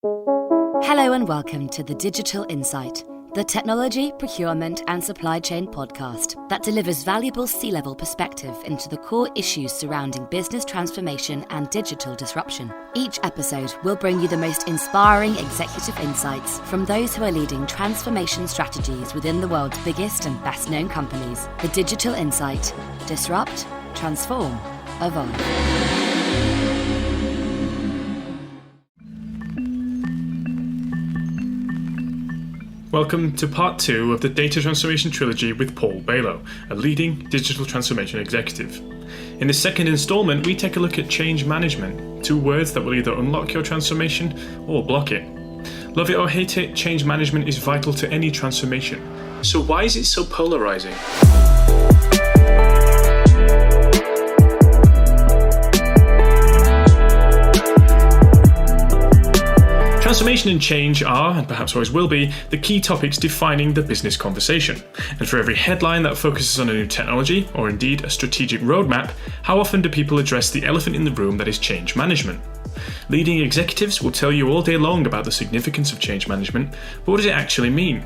Hello and welcome to The Digital Insight, the technology, procurement and supply chain podcast that delivers valuable C-level perspective into the core issues surrounding business transformation and digital disruption. Each episode will bring you the most inspiring executive insights from those who are leading transformation strategies within the world's biggest and best-known companies. The Digital Insight. Disrupt, transform, evolve. Welcome to part 2 of the Data Transformation Trilogy with Paul Bailo, a leading digital transformation executive. In the second installment, we take a look at change management, 2 words that will either unlock your transformation or block it. Love it or hate it, change management is vital to any transformation. So why is it so polarizing? Transformation and change are, and perhaps always will be, the key topics defining the business conversation. And for every headline that focuses on a new technology, or indeed a strategic roadmap, how often do people address the elephant in the room that is change management? Leading executives will tell you all day long about the significance of change management, but what does it actually mean?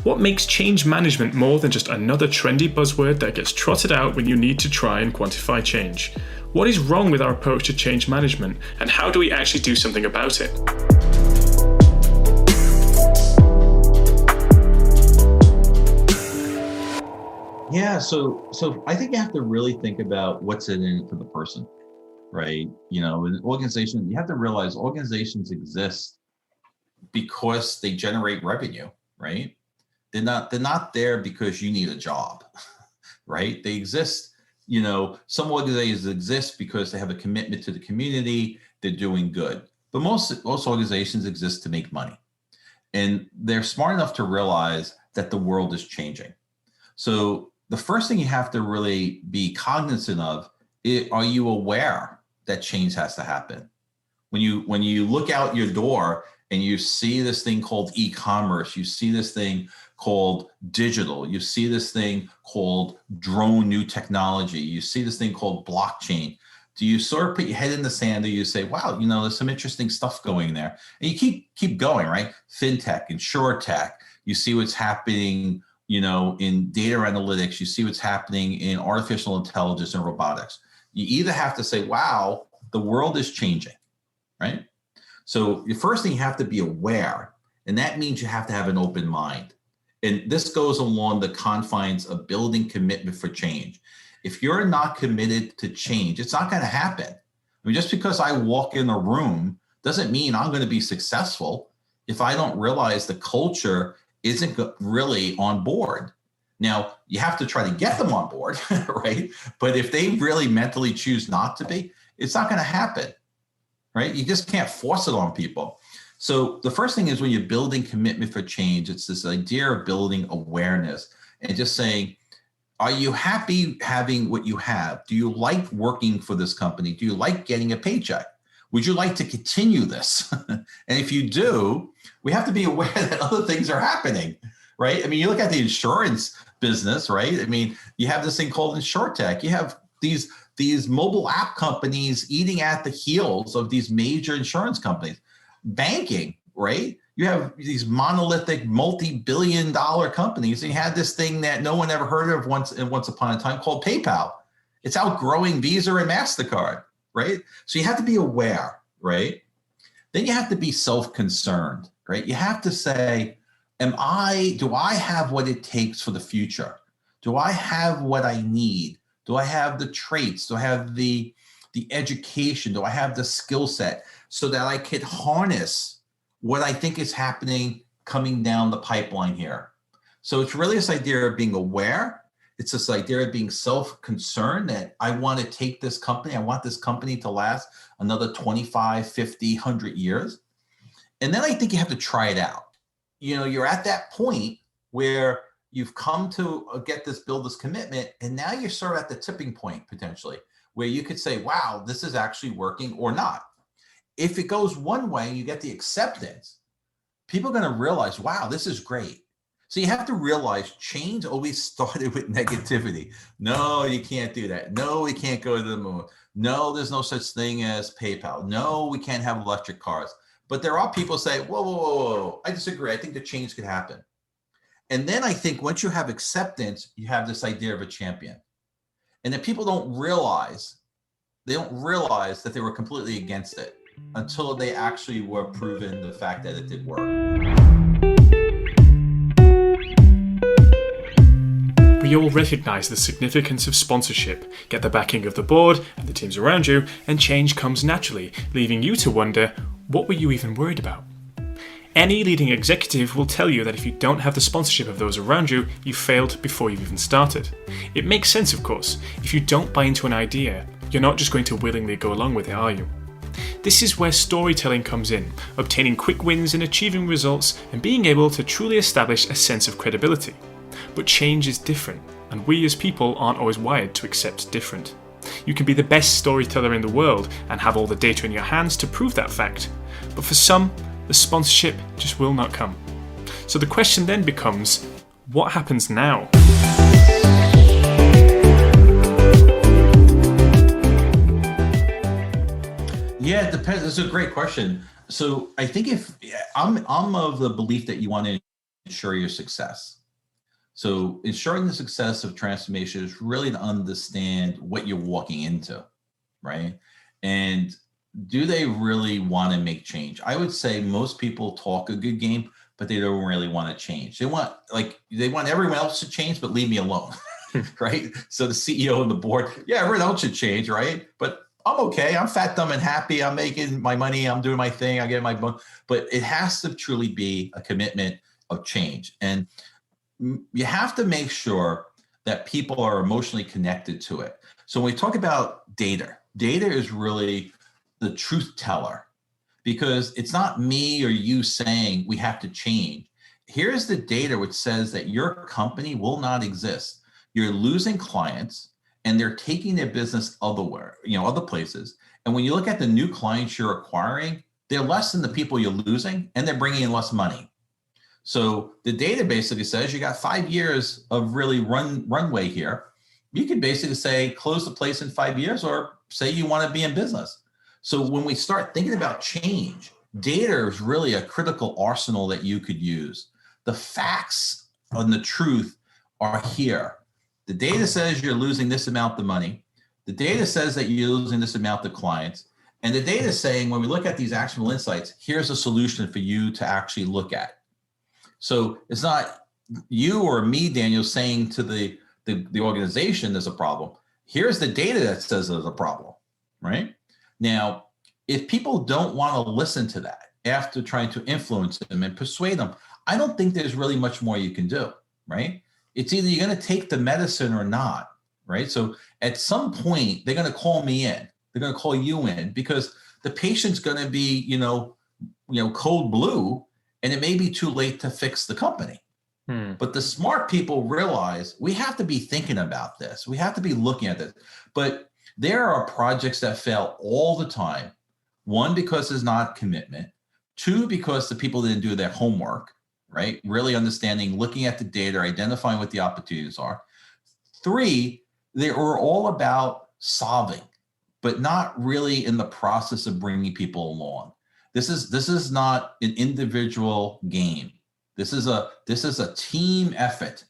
What makes change management more than just another trendy buzzword that gets trotted out when you need to try and quantify change? What is wrong with our approach to change management, and how do we actually do something about it? Yeah, so I think you have to really think about what's in it for the person, right? You know, an organization, you have to realize organizations exist because they generate revenue, right? They're not there because you need a job, right? They exist, you know, some organizations exist because they have a commitment to the community, they're doing good. But most organizations exist to make money. And they're smart enough to realize that the world is changing. So the first thing you have to really be cognizant of is, are you aware that change has to happen? When you look out your door and you see this thing called e-commerce, you see this thing called digital, you see this thing called drone new technology, you see this thing called blockchain, do you sort of put your head in the sand or you say, wow, you know, there's some interesting stuff going there? And you keep going, right? FinTech, InsurTech, you see what's happening, you know, in data analytics, you see what's happening in artificial intelligence and robotics. You either have to say, wow, the world is changing, right? So the first thing you have to be aware, and that means you have to have an open mind. And this goes along the confines of building commitment for change. If you're not committed to change, it's not going to happen. I mean, just because I walk in a room doesn't mean I'm going to be successful if I don't realize the culture isn't really on board. Now, you have to try to get them on board, right? But if they really mentally choose not to be, it's not going to happen, right? You just can't force it on people. So the first thing is when you're building commitment for change, it's this idea of building awareness and just saying, are you happy having what you have? Do you like working for this company? Do you like getting a paycheck? Would you like to continue this? And if you do, we have to be aware that other things are happening, right? I mean, you look at the insurance business, right? I mean, you have this thing called InsurTech. You have these mobile app companies eating at the heels of these major insurance companies. Banking, right? You have these monolithic multi-billion-dollar companies, and you had this thing that no one ever heard of once upon a time called PayPal. It's outgrowing Visa and MasterCard, right? So you have to be aware, right? Then you have to be self-concerned, right? You have to say, do I have what it takes for the future? Do I have what I need? Do I have the traits? Do I have the education? Do I have the skill set so that I could harness what I think is happening coming down the pipeline here? So it's really this idea of being aware. It's this idea of being self-concerned that I want to take this company, I want this company to last another 25, 50, 100 years. And then I think you have to try it out. You know, you're at that point where you've come to build this commitment, and now you're sort of at the tipping point potentially, where you could say, wow, this is actually working or not. If it goes one way and you get the acceptance, people are going to realize, wow, this is great. So you have to realize change always started with negativity. No, you can't do that. No, we can't go to the moon. No, there's no such thing as PayPal. No, we can't have electric cars. But there are people who say, whoa, whoa, whoa, whoa, I disagree. I think the change could happen. And then I think once you have acceptance, you have this idea of a champion. And that people don't realize that they were completely against it until they actually were proven the fact that it did work. We all recognise the significance of sponsorship, get the backing of the board and the teams around you, and change comes naturally, leaving you to wonder, what were you even worried about? Any leading executive will tell you that if you don't have the sponsorship of those around you, you failed before you've even started. It makes sense, of course. If you don't buy into an idea, you're not just going to willingly go along with it, are you? This is where storytelling comes in, obtaining quick wins and achieving results and being able to truly establish a sense of credibility. But change is different, and we as people aren't always wired to accept different. You can be the best storyteller in the world and have all the data in your hands to prove that fact, but for some, the sponsorship just will not come. So the question then becomes, what happens now? Yeah, it depends. That's a great question. So I think if I'm of the belief that you want to ensure your success. So ensuring the success of transformation is really to understand what you're walking into, right? And do they really want to make change? I would say most people talk a good game, but they don't really want to change. They want everyone else to change, but leave me alone, right? So the CEO and the board, yeah, everyone else should change, right? But I'm okay. I'm fat, dumb, and happy. I'm making my money. I'm doing my thing. I get my bonus. But it has to truly be a commitment of change. And you have to make sure that people are emotionally connected to it. So when we talk about data is really the truth teller, because it's not me or you saying we have to change. Here's the data which says that your company will not exist. You're losing clients and they're taking their business other places. And when you look at the new clients you're acquiring, they're less than the people you're losing and they're bringing in less money. So the data basically says you got 5 years of really runway here. You can basically say close the place in 5 years or say you want to be in business. So when we start thinking about change, data is really a critical arsenal that you could use. The facts and the truth are here. The data says you're losing this amount of money. The data says that you're losing this amount of clients. And the data is saying when we look at these actionable insights, here's a solution for you to actually look at. So it's not you or me, Daniel, saying to the organization there's a problem. Here's the data that says there's a problem, right? Now, if people don't want to listen to that after trying to influence them and persuade them, I don't think there's really much more you can do, right? It's either you're going to take the medicine or not, right? So at some point, they're going to call me in. They're going to call you in because the patient's going to be, cold blue, and it may be too late to fix the company. But the smart people realize we have to be thinking about this. We have to be looking at this. But there are projects that fail all the time. One, because there's not commitment. Two, because the people didn't do their homework, right? Really understanding, looking at the data, identifying what the opportunities are. Three, they are all about solving, but not really in the process of bringing people along. This is not an individual game. This is a team effort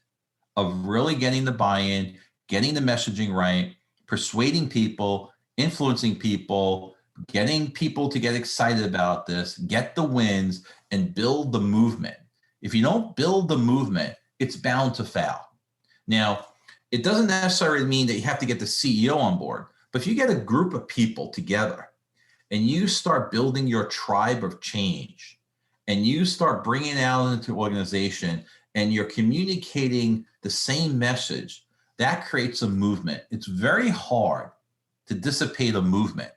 of really getting the buy-in, getting the messaging right, persuading people, influencing people, getting people to get excited about this, get the wins, and build the movement. If you don't build the movement, it's bound to fail. Now, it doesn't necessarily mean that you have to get the CEO on board, but if you get a group of people together and you start building your tribe of change and you start bringing it out into organization and you're communicating the same message, that creates a movement. It's very hard to dissipate a movement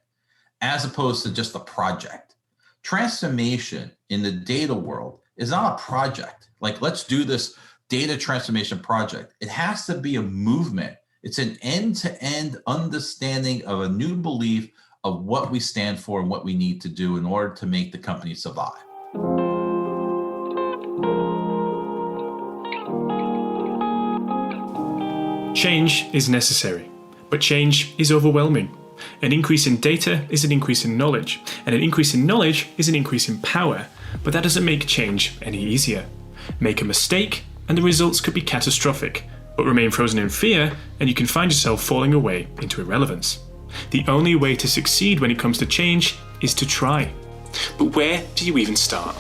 as opposed to just a project. Transformation in the data world is not a project. Like, let's do this data transformation project. It has to be a movement. It's an end-to-end understanding of a new belief of what we stand for and what we need to do in order to make the company survive. Change is necessary, but change is overwhelming. An increase in data is an increase in knowledge, and an increase in knowledge is an increase in power, but that doesn't make change any easier. Make a mistake, and the results could be catastrophic, but remain frozen in fear, and you can find yourself falling away into irrelevance. The only way to succeed when it comes to change is to try. But where do you even start?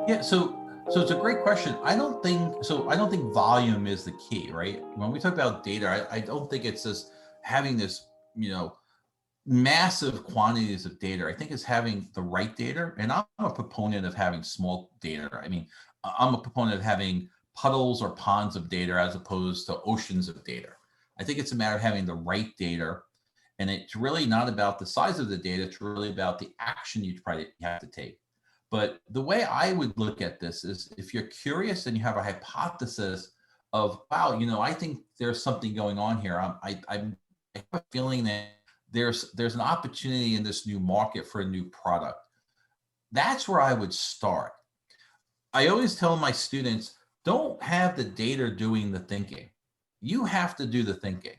Yeah, so it's a great question. I don't think volume is the key, right? When we talk about data, I don't think it's just having this, massive quantities of data. I think it's having the right data. And I'm a proponent of having small data. I mean, I'm a proponent of having puddles or ponds of data as opposed to oceans of data. I think it's a matter of having the right data. And it's really not about the size of the data. It's really about the action you probably have to take. But the way I would look at this is if you're curious and you have a hypothesis of, wow, I think there's something going on here. I have a feeling that there's an opportunity in this new market for a new product. That's where I would start. I always tell my students, don't have the data doing the thinking. You have to do the thinking,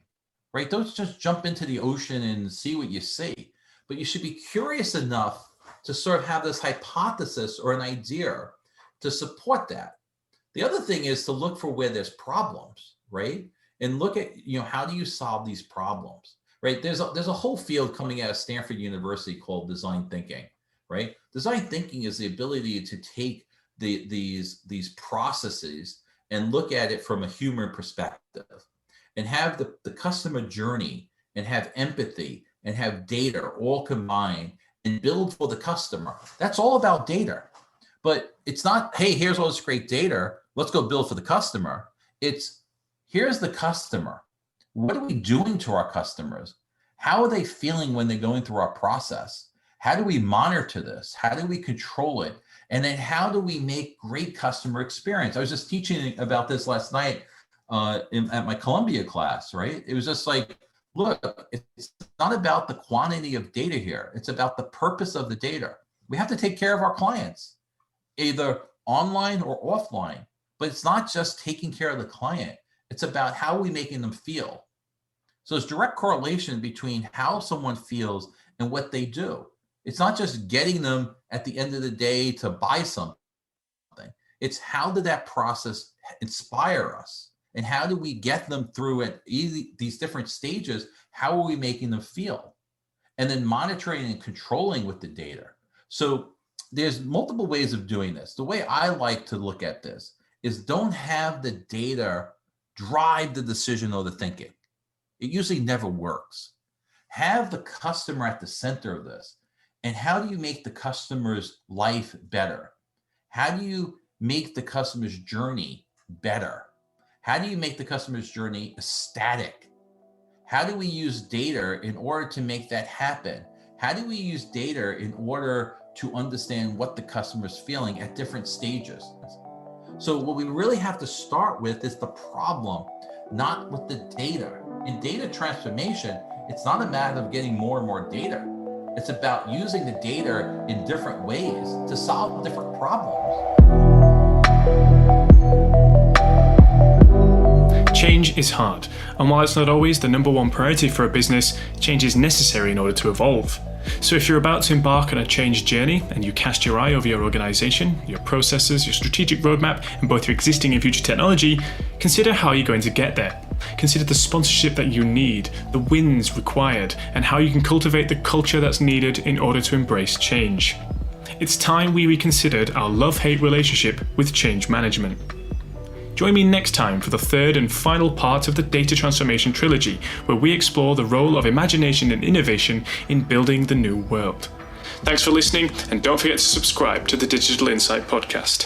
right? Don't just jump into the ocean and see what you see, but you should be curious enough to sort of have this hypothesis or an idea to support that. The other thing is to look for where there's problems, right? And look at, how do you solve these problems, right? There's a whole field coming out of Stanford University called design thinking, right? Design thinking is the ability to take these processes and look at it from a human perspective and have the customer journey and have empathy and have data all combined and build for the customer. That's all about data. But it's not, hey, here's all this great data, let's go build for the customer. It's, here's the customer. What are we doing to our customers? How are they feeling when they're going through our process? How do we monitor this? How do we control it? And then how do we make great customer experience? I was just teaching about this last night at my Columbia class, right? It was just like, look, it's not about the quantity of data here. It's about the purpose of the data. We have to take care of our clients, either online or offline, but it's not just taking care of the client. It's about how are we making them feel. So there's direct correlation between how someone feels and what they do. It's not just getting them at the end of the day to buy something. It's how did that process inspire us? And how do we get them through at these different stages? How are we making them feel? And then monitoring and controlling with the data. So there's multiple ways of doing this. The way I like to look at this is don't have the data drive the decision or the thinking. It usually never works. Have the customer at the center of this. And how do you make the customer's life better? How do you make the customer's journey better? How do you make the customer's journey static? How do we use data in order to make that happen? How do we use data in order to understand what the customer's feeling at different stages? So what we really have to start with is the problem, not with the data. In data transformation, it's not a matter of getting more and more data. It's about using the data in different ways to solve different problems. Change is hard, and while it's not always the number one priority for a business, change is necessary in order to evolve. So if you're about to embark on a change journey and you cast your eye over your organization, your processes, your strategic roadmap, and both your existing and future technology, consider how you're going to get there. Consider the sponsorship that you need, the wins required, and how you can cultivate the culture that's needed in order to embrace change. It's time we reconsidered our love-hate relationship with change management. Join me next time for the third and final part of the Data Transformation Trilogy, where we explore the role of imagination and innovation in building the new world. Thanks for listening, and don't forget to subscribe to the Digital Insight podcast.